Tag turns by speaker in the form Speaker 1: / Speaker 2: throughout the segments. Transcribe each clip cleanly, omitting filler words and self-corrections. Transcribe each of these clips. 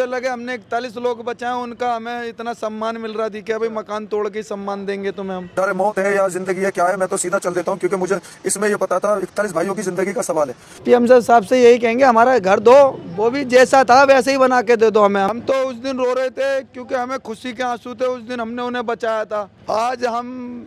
Speaker 1: मुझे लगे हमने 41 लोग बचाए, उनका हमें इतना सम्मान मिल रहा थी कि भाई मकान तोड़ के सम्मान देंगे तुम्हें हम।
Speaker 2: अरे मौत है या जिंदगी है क्या है, मैं तो सीधा चल देता हूँ क्योंकि मुझे इसमें ये पता था 41 भाइयों की जिंदगी का सवाल है।
Speaker 1: पीएम साहब से यही कहेंगे हमारा घर दो, वो भी जैसा था वैसे ही बना के दे दो हमें। हम तो उस दिन रो रहे थे क्योंकि हमें खुशी के आंसू थे, उस दिन हमने उन्हें बचाया था। आज हम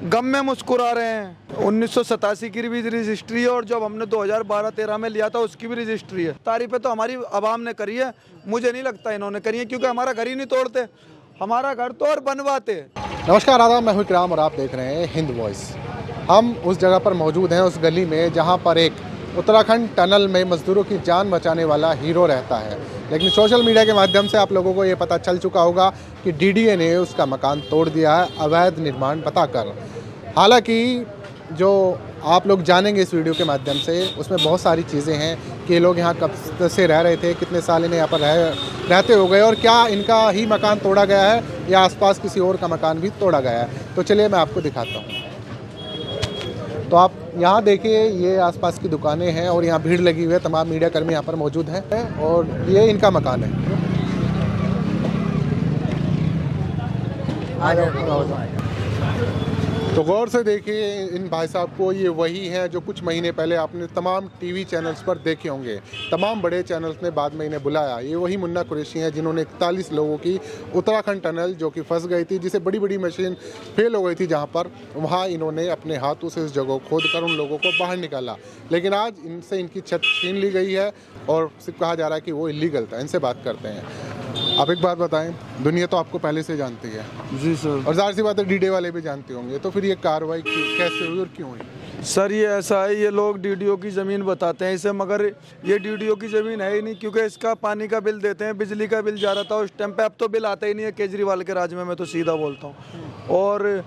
Speaker 1: गम में मुस्कुरा रहे हैं। 1987 की भी रजिस्ट्री है और जब हमने 2012-13 में लिया था उसकी भी रजिस्ट्री है। तारीफें तो हमारी आवाम ने करी है, मुझे नहीं लगता इन्होंने करी है, क्योंकि हमारा घर ही नहीं तोड़ते, हमारा घर तो और बनवाते।
Speaker 3: नमस्कार, आदाब, मैं हूं इकराम और आप देख रहे हैं हिंद वॉइस। हम उस जगह पर मौजूद हैं, उस गली में जहां पर एक उत्तराखंड टनल में मजदूरों की जान बचाने वाला हीरो रहता है। लेकिन सोशल मीडिया के माध्यम से आप लोगों को ये पता चल चुका होगा कि डीडीए ने उसका मकान तोड़ दिया है अवैध निर्माण बताकर। हालांकि जो आप लोग जानेंगे इस वीडियो के माध्यम से, उसमें बहुत सारी चीज़ें हैं कि ये लोग यहाँ कब से रह रहे थे, कितने साल इन्हें यहाँ पर रहते हो गए और क्या इनका ही मकान तोड़ा गया है या आसपास किसी और का मकान भी तोड़ा गया है। तो चलिए मैं आपको दिखाता हूँ। तो आप यहाँ देखिए, ये आसपास की दुकानें हैं और यहाँ भीड़ लगी हुई है, तमाम मीडिया कर्मी यहाँ पर मौजूद हैं और ये इनका मकान है। तो गौर से देखिए इन भाई साहब को, ये वही हैं जो कुछ महीने पहले आपने तमाम टीवी चैनल्स पर देखे होंगे। तमाम बड़े चैनल्स ने बाद में इन्हें बुलाया। ये वही मुन्ना कुरैशी हैं जिन्होंने 41 लोगों की उत्तराखंड टनल जो कि फंस गई थी, जिसे बड़ी बड़ी मशीन फेल हो गई थी जहाँ पर, वहाँ इन्होंने अपने हाथों से उस जगह खोद कर उन लोगों को बाहर निकाला। लेकिन आज इनसे इनकी छत छीन ली गई है और सिर्फ कहा जा रहा है कि वो इलीगल था। इनसे बात करते हैं। आप एक बात बताएं, दुनिया तो आपको पहले से जानती है।
Speaker 1: जी सर।
Speaker 3: और जाहिर सी बात है डीडीए वाले भी जानते होंगे, तो फिर ये कार्रवाई कैसे हुई और क्यों हुई?
Speaker 1: सर ये ऐसा है, ये लोग डीडीओ की ज़मीन बताते हैं इसे, मगर ये डीडीओ की ज़मीन है ही नहीं, क्योंकि इसका पानी का बिल देते हैं, बिजली का बिल जा रहा था उस टाइम पे, अब तो बिल आता ही नहीं है केजरीवाल के राज में, मैं तो सीधा बोलता हूँ। और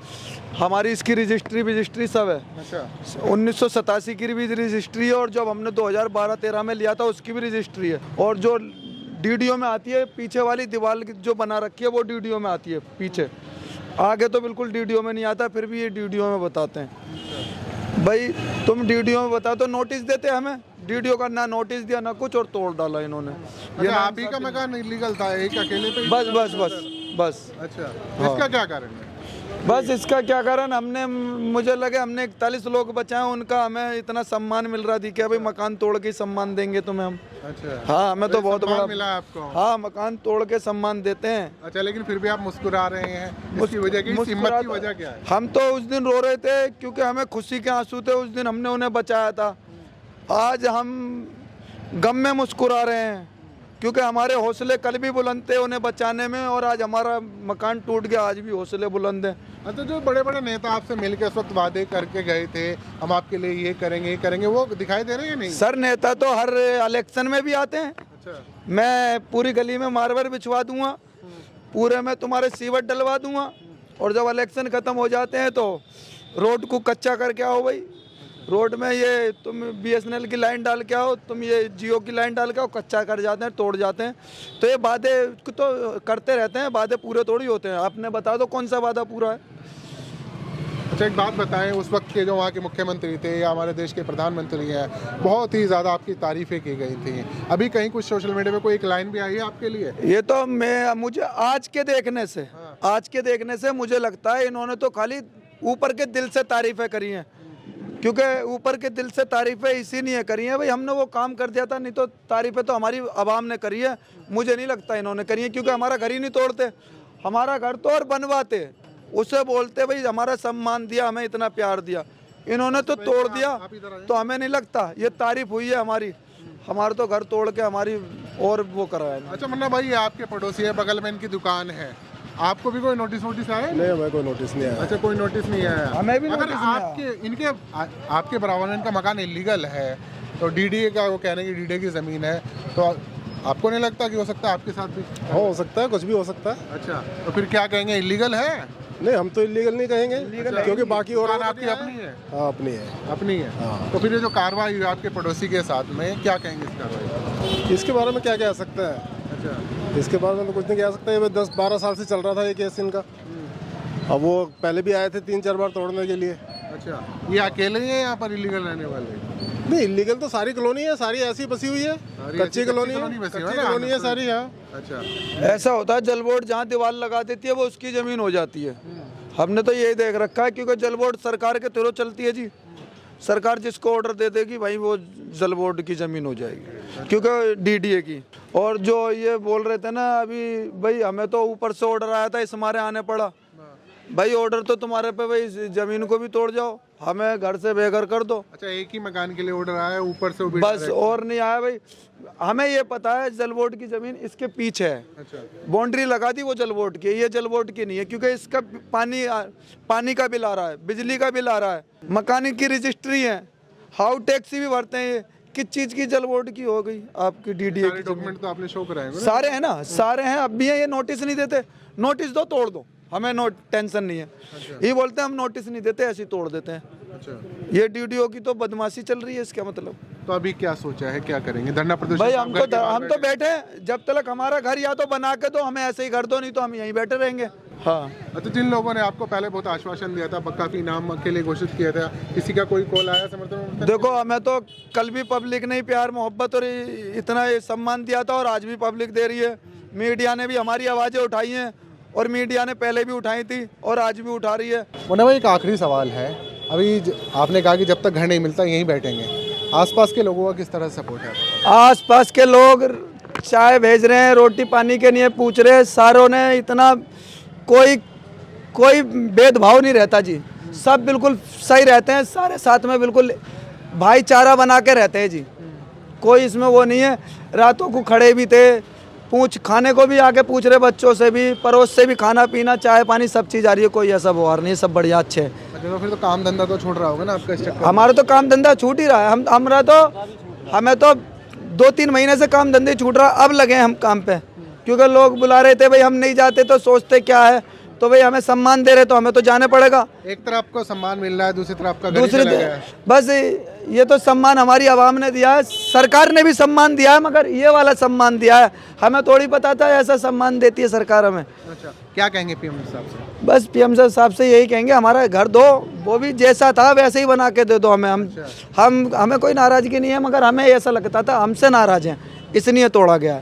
Speaker 1: हमारी इसकी रजिस्ट्री सब है।
Speaker 3: अच्छा।
Speaker 1: 1987 की भी रजिस्ट्री है और जब हमने 2012-13 में लिया था उसकी भी रजिस्ट्री है। और जो डीडीओ में आती है, पीछे वाली दीवार जो बना रखी है वो डीडीओ में आती है पीछे, आगे तो बिल्कुल डीडीओ में नहीं आता, फिर भी ये डीडीओ में बताते हैं। भाई तुम डीडीओ में बता तो नोटिस देते हमें, डीडीओ का ना नोटिस दिया ना कुछ, और तोड़ डाला इन्होंने।
Speaker 3: ये आप ही का मकान इलीगल था, एक अकेले पे?
Speaker 1: बस बस बस बस।
Speaker 3: अच्छा।
Speaker 1: हाँ।
Speaker 3: इसका क्या कारण है?
Speaker 1: बस इसका क्या कारण, हमने मुझे लगे हमने 41 लोग बचाए, उनका हमें इतना सम्मान मिल रहा थी कि भाई मकान तोड़ के सम्मान देंगे तुम्हें हम।
Speaker 3: अच्छा।
Speaker 1: हाँ, हमें तो बहुत बड़ा
Speaker 3: मिला आपको।
Speaker 1: हाँ, मकान तोड़ के सम्मान देते हैं।
Speaker 3: अच्छा, लेकिन फिर भी आप मुस्कुरा रहे हैं, इसकी वजह की, हिम्मत की वजह क्या है?
Speaker 1: हम तो उस दिन रो रहे थे क्योंकि हमें खुशी के आंसू थे, उस दिन हमने उन्हें बचाया था। आज हम गम में मुस्कुरा रहे हैं क्योंकि हमारे हौसले कल भी बुलंद थे उन्हें बचाने में, और आज हमारा मकान टूट गया, आज भी हौसले बुलंद हैं।
Speaker 3: अच्छा, जो बड़े बड़े नेता आपसे मिलकर उस वक्त वादे करके गए थे, हम आपके लिए ये करेंगे, वो दिखाई दे रहे हैं नहीं?
Speaker 1: सर नेता तो हर इलेक्शन में भी आते हैं।
Speaker 3: अच्छा।
Speaker 1: मैं पूरी गली में मार्बल बिछवा दूंगा, पूरे में तुम्हारे सीवट डलवा दूंगा, और जब इलेक्शन खत्म हो जाते हैं तो रोड को कच्चा करके आओ भाई, रोड में ये तुम BSNL की लाइन डाल के आओ, तुम ये जियो की लाइन डाल के आओ, कच्चा कर जाते हैं, तोड़ जाते हैं। तो ये वादे तो करते रहते हैं, वादे पूरे थोड़ी होते हैं। आपने बता दो कौन सा वादा पूरा है।
Speaker 3: अच्छा, एक बात बताएं, उस वक्त के जो वहाँ के मुख्यमंत्री थे या हमारे देश के प्रधानमंत्री हैं, बहुत ही ज़्यादा आपकी तारीफ़ें की गई थी। अभी कहीं कुछ सोशल मीडिया में कोई एक लाइन भी आई है आपके लिए?
Speaker 1: ये तो मुझे आज के देखने से मुझे लगता है इन्होंने तो खाली ऊपर के दिल से तारीफ़ें करी हैं, क्योंकि ऊपर के दिल से तारीफ़ें इसी नहीं करी हैं भाई हमने वो काम कर दिया था, नहीं तो तारीफ़ें तो हमारी आवाम ने करी है, मुझे नहीं लगता इन्होंने करी है, क्योंकि हमारा घर ही नहीं तोड़ते, हमारा घर तो और बनवाते, उसे बोलते भाई हमारा सम्मान दिया, हमें इतना प्यार दिया, इन्होंने तो तोड़ दिया। तो हमें नहीं लगता ये तारीफ हुई है हमारी, हमारा तो घर तोड़ के हमारी और वो कराया।
Speaker 3: अच्छा मुन्ना भाई, आपके पड़ोसी है, बगल में इनकी दुकान है, आपको भी कोई नोटिस आया?
Speaker 4: नहीं, हमें कोई नोटिस नहीं आया।
Speaker 3: अच्छा, कोई नोटिस नहीं आया?
Speaker 1: हमें भी
Speaker 3: अगर आपके बराबर में इनका मकान इलीगल है, तो डीडीए का वो कह रहे हैं कि डीडीए की ज़मीन है, तो आपको नहीं लगता कि हो सकता है आपके साथ भी?
Speaker 4: हो सकता है, कुछ भी हो सकता है।
Speaker 3: अच्छा, तो फिर क्या कहेंगे, इलीगल है?
Speaker 4: नहीं, हम तो इलीगल नहीं कहेंगे, क्योंकि बाकी और
Speaker 3: आपकी अपनी है।
Speaker 4: हाँ, अपनी है।
Speaker 3: हाँ। तो फिर ये जो कार्रवाई हुई आपके पड़ोसी के साथ में, क्या कहेंगे इस कार्रवाई?
Speaker 4: इसके बारे में क्या कह सकते हैं?
Speaker 3: अच्छा,
Speaker 4: इसके बारे में तो कुछ नहीं कह सकते। ये 10-12 साल से चल रहा था ये केस इनका। अब वो पहले भी आए थे 3-4 बार तोड़ने के लिए।
Speaker 3: अच्छा, ये अकेले ही है यहाँ पर इलीगल रहने वाले?
Speaker 4: नहीं इलीगल तो सारी कॉलोनी है, सारी ऐसी बसी हुई है, कच्ची कॉलोनी है सारी। हाँ
Speaker 3: अच्छा,
Speaker 1: ऐसा होता है जल बोर्ड जहाँ दीवार लगा देती है वो उसकी ज़मीन हो जाती है। हमने तो यही देख रखा है क्योंकि जल बोर्ड सरकार के थ्रू चलती है जी। सरकार जिसको ऑर्डर दे देगी भाई वो जल बोर्ड की ज़मीन हो जाएगी क्योंकि डीडीए की। और जो ये बोल रहे थे ना अभी भाई हमें तो ऊपर से ऑर्डर आया था इस हमारे आने पड़ा। भाई ऑर्डर तो तुम्हारे पे भाई ज़मीन को भी तोड़ जाओ, हमें घर से बेघर कर दो।
Speaker 3: अच्छा, एक ही मकान के लिए ऑर्डर आया है, ऊपर से वो भी
Speaker 1: बस और नहीं आया भाई। हमें ये पता है जल बोर्ड की ज़मीन इसके पीछे है,
Speaker 3: अच्छा,
Speaker 1: बाउंड्री लगा दी वो जल बोर्ड की, ये जल बोर्ड की नहीं है क्योंकि इसका पानी का बिल आ रहा है, बिजली का बिल आ रहा है, मकानी की रजिस्ट्री है, हाउ टैक्स भी भरते हैं। ये किस चीज़ की जल बोर्ड की हो गई आपकी डीडीए की?
Speaker 3: डॉक्यूमेंट तो आपने शो कराए होंगे ना?
Speaker 1: सारे हैं ना, सारे हैं, अब भी हैं। ये नोटिस नहीं देते, नोटिस दो तोड़ दो, हमें टेंशन नहीं है। ये बोलते हैं हम नोटिस नहीं देते, ऐसे ही तोड़ देते हैं।
Speaker 3: अच्छा,
Speaker 1: ये डीडीओ की तो बदमाशी चल रही है, इसका मतलब।
Speaker 3: तो अभी क्या सोचा है, क्या करेंगे? धरना प्रदर्शन?
Speaker 1: भाई हम तो बैठे हैं, जब तक हमारा घर या तो बना के दो, हमें ऐसे ही घर दो, नहीं तो हम यहीं बैठे रहेंगे। हाँ,
Speaker 3: तो जिन लोगों ने आपको पहले बहुत आश्वासन दिया था, काफी इनाम के लिए घोषित किया था, किसी का कोई कॉल आया समर्थन?
Speaker 1: देखो हमें तो कल भी पब्लिक ने प्यार मोहब्बत और इतना सम्मान दिया था और आज भी पब्लिक दे रही है। मीडिया ने भी हमारी आवाज़ें उठाई हैं और मीडिया ने पहले भी उठाई थी और आज भी उठा रही है।
Speaker 3: मुन्ना भाई, एक आखिरी सवाल है। अभी आपने कहा कि जब तक घर नहीं मिलता यहीं बैठेंगे, आसपास के लोगों का किस तरह सपोर्ट है?
Speaker 1: आसपास के लोग चाय भेज रहे हैं, रोटी पानी के लिए पूछ रहे हैं, सारों ने इतना कोई भेदभाव नहीं रहता जी, सब बिल्कुल सही रहते हैं, सारे साथ में बिल्कुल भाईचारा बना के रहते हैं जी, कोई इसमें वो नहीं है। रातों को खड़े भी थे, खाने को भी आके पूछ रहे, बच्चों से भी, पड़ोस से भी, खाना पीना चाय पानी सब चीज़ आ रही है, कोई ऐसा व्यवहार नहीं है, सब बढ़िया अच्छे है।
Speaker 3: अच्छा, तो फिर तो काम धंधा तो छोड़ रहा होगा ना आपका इस चक्कर?
Speaker 1: हमारा तो काम धंधा छूट ही रहा है, हमें तो 2-3 महीने से काम धंधे छूट रहा, अब लगे हम काम पे क्योंकि लोग बुला रहे थे। भाई हम नहीं जाते तो सोचते क्या है, तो भाई हमें सम्मान दे रहे तो हमें तो जाने पड़ेगा।
Speaker 3: एक तरफ आपको सम्मान मिल रहा है, दूसरी तरफ आपका घर ही चला गया है।
Speaker 1: बस ये तो सम्मान हमारी आवाम ने दिया है, सरकार ने भी सम्मान दिया है, मगर ये वाला सम्मान दिया है, हमें थोड़ी पता था ऐसा सम्मान देती है सरकार हमें।
Speaker 3: अच्छा, क्या कहेंगे पीएम साहब से?
Speaker 1: बस पीएम साहब से यही कहेंगे हमारा घर दो, वो भी जैसा था वैसे ही बना के दे दो हमें। हमें कोई नाराज़गी नहीं है, मगर हमें ऐसा लगता था हमसे नाराज़ हैं इसलिए तोड़ा गया है।